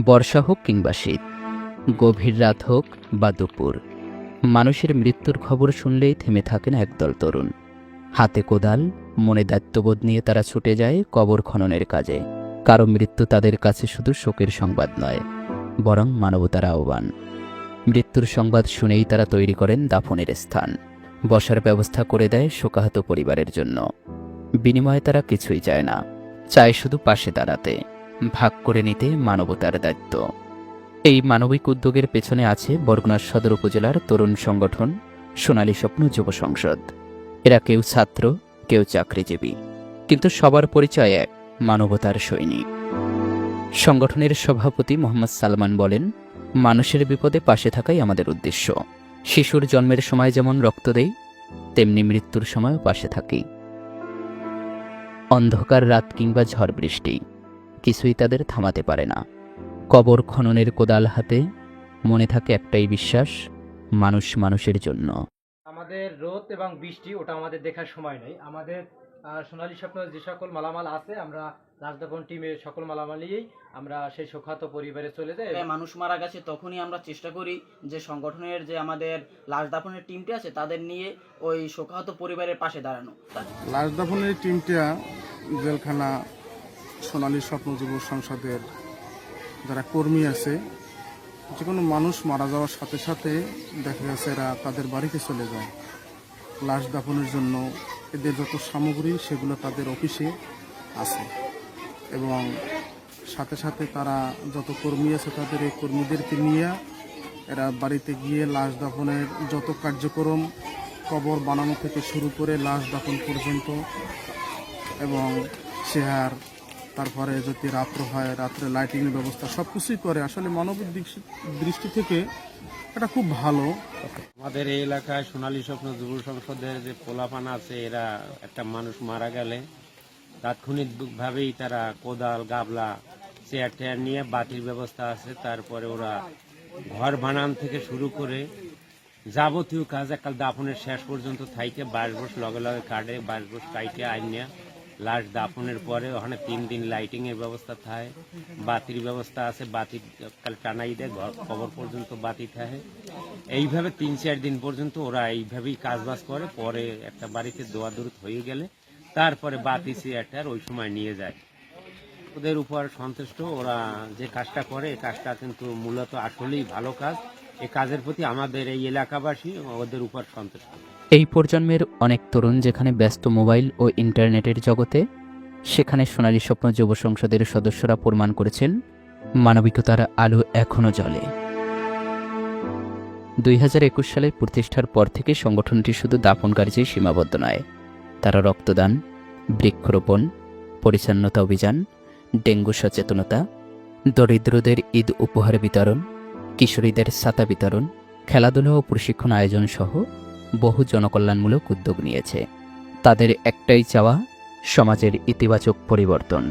বর্ষা হোক কিংবা শীত, গভীর রাত হোক বা দুপুর, মানুষের মৃত্যুর খবর শুনলেই থেমে থাকেন একদল তরুণ। হাতে কোদাল, মনে দায়িত্ববোধ নিয়ে তারা ছুটে যায় কবর খননের কাজে। কারো মৃত্যু তাদের কাছে শুধু শোকের সংবাদ নয়, বরং মানবতার আহ্বান। মৃত্যুর সংবাদ শুনেই তারা তৈরি করেন দাফনের স্থান, বসার ব্যবস্থা করে দেয় শোকাহত পরিবারের জন্য। বিনিময়ে তারা কিছুই চায় না, চায় শুধু পাশে দাঁড়াতে, ভাগ করে নিতে মানবতার দায়িত্ব। এই মানবিক উদ্যোগের পেছনে আছে বরগুনা সদর উপজেলার তরুণ সংগঠন সোনালী স্বপ্ন যুব সংসদ। এরা কেউ ছাত্র, কেউ চাকরিজীবী, কিন্তু সবার পরিচয় এক, মানবতার সৈনিক। সংগঠনের সভাপতি মোহাম্মদ সালমান বলেন, মানুষের বিপদে পাশে থাকাই আমাদের উদ্দেশ্য। শিশুর জন্মের সময় যেমন রক্ত দেই, তেমনি মৃত্যুর সময়ও পাশে থাকি। অন্ধকার রাত কিংবা ঝড় বৃষ্টি কিছুই তাদের থামাতে পারে না। কবর খননের কোদাল হাতে মনে থাকে একটাই বিশ্বাস, মানুষ মানুষের জন্য। আমাদের রোদ এবং বৃষ্টি ওটা আমাদের দেখার সময় নেই। আমাদের সোনালী স্বপ্ন যে সকল মালামাল আছে, আমরা রাজদাপন টিমের সকল মালামালই আমরা সেই শোকাহত পরিবারে চলে যাই। মানুষ মারা গেছে তখনই আমরা চেষ্টা করি যে সংগঠনের যে আমাদের লাশ দাফনের টিমটি আছে তাদের নিয়ে ওই শোকাহত পরিবারের পাশে দাঁড়ানো। লাশ দাফনের টিমটা জেলখানা সোনালী স্বপ্ন যুব সংসদের যারা কর্মী আছে, যে কোনো মানুষ মারা যাওয়ার সাথে সাথে দেখা গেছে এরা তাদের বাড়িতে চলে যায় লাশ দাফনের জন্য। এদের যত সামগ্রী সেগুলো তাদের অফিসে আছে, এবং সাথে সাথে তারা যত কর্মী আছে তাদের এই কর্মীদেরকে নিয়ে এরা বাড়িতে গিয়ে লাশ দাফনের যত কার্যক্রম, কবর বানানো থেকে শুরু করে লাশ দাফন পর্যন্ত, এবং চেহার, তারপরে যদি রাত্র হয় রাত্রে লাইটিংয়ের ব্যবস্থা সব কিছুই করে। আসলে মানবিক দৃষ্টি থেকে এটা খুব ভালো। আমাদের এই এলাকায় সোনালী স্বপ্ন যুব সংসদের যে পোলাপানা আছে, এরা একটা মানুষ মারা গেলে তাৎক্ষণিকভাবেই তারা কোদাল, গাবলা, চেয়ার টেয়ার নিয়ে বাতির ব্যবস্থা আছে, তারপরে ওরা ঘর বানান থেকে শুরু করে যাবতীয় কাজ একাল দাফনের শেষ পর্যন্ত থাইকে বাঁশবস লগে লগে কাটে, বাঁশবস কাইটে আইনিয়া লাশ দাফনের পরে ওখানে 3 দিন লাইটিং এর ব্যবস্থা থাকে, বাতির ব্যবস্থা আছে, বাতি কাল টানাই দেয়, ঘর কবর পর্যন্ত বাতি থাকে। এইভাবে 3-4 দিন পর্যন্ত ওরা এইভাবেই কাজবাজ করে। পরে একটা বাড়িতে দোয়া দূরত হয়ে গেলে তারপরে বাতি চেয়ারটার ওই সময় নিয়ে যায়। ওদের উপর সন্তুষ্ট, ওরা যে কাজটা করে এই কাজটা কিন্তু মূলত আসলেই ভালো কাজ। এই কাজের প্রতি আমাদের এই এলাকাবাসী ওদের উপর সন্তুষ্ট। এই প্রজন্মের অনেক তরুণ যেখানে ব্যস্ত মোবাইল ও ইন্টারনেটের জগতে, সেখানে সোনালী স্বপ্ন যুব সংসদের সদস্যরা প্রমাণ করেছেন মানবিকতার আলো এখনও জ্বলে। 2021 সালে প্রতিষ্ঠার পর থেকে সংগঠনটি শুধু দাফন কার্যে সীমাবদ্ধ নয়। তারা রক্তদান, বৃক্ষরোপণ, পরিচ্ছন্নতা অভিযান, ডেঙ্গু সচেতনতা, দরিদ্রদের ঈদ উপহার বিতরণ, কিশোরীদের ছাতা বিতরণ, খেলাধুলা ও প্রশিক্ষণ আয়োজন সহ বহু জনকল্যাণমূলক উদ্যোগ নিয়েছে। তাদের একটাই চাওয়া, সমাজের ইতিবাচক পরিবর্তন।